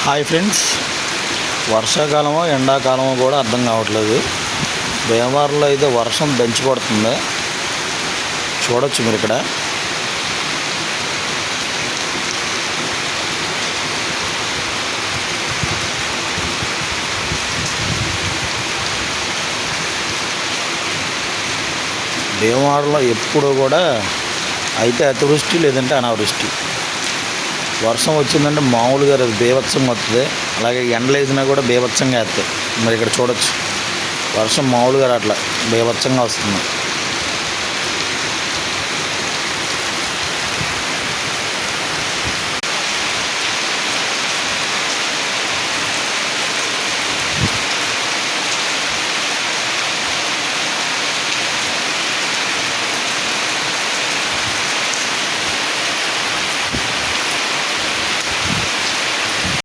Hi friends, వర్షాకాలమో ఎండాకాలమో కూడా అర్థం కావట్లేదు. భీమవరంలో అయితే వర్షం దంచి పడుతుంది. చూడొచ్చు మీరు ఇక్కడ. భీమవరంలో ఎప్పుడు కూడా అయితే అతివృష్టి లేదంటే అనావృష్టి. వర్షం వచ్చిందంటే మామూలుగా అది బీభత్సంగా వస్తుంది. అలాగే ఎండలు వేసినా కూడా బీభత్సంగా వేస్తాయి. మరి ఇక్కడ చూడొచ్చు, వర్షం మామూలుగా అట్లా బీభత్సంగా వస్తుంది.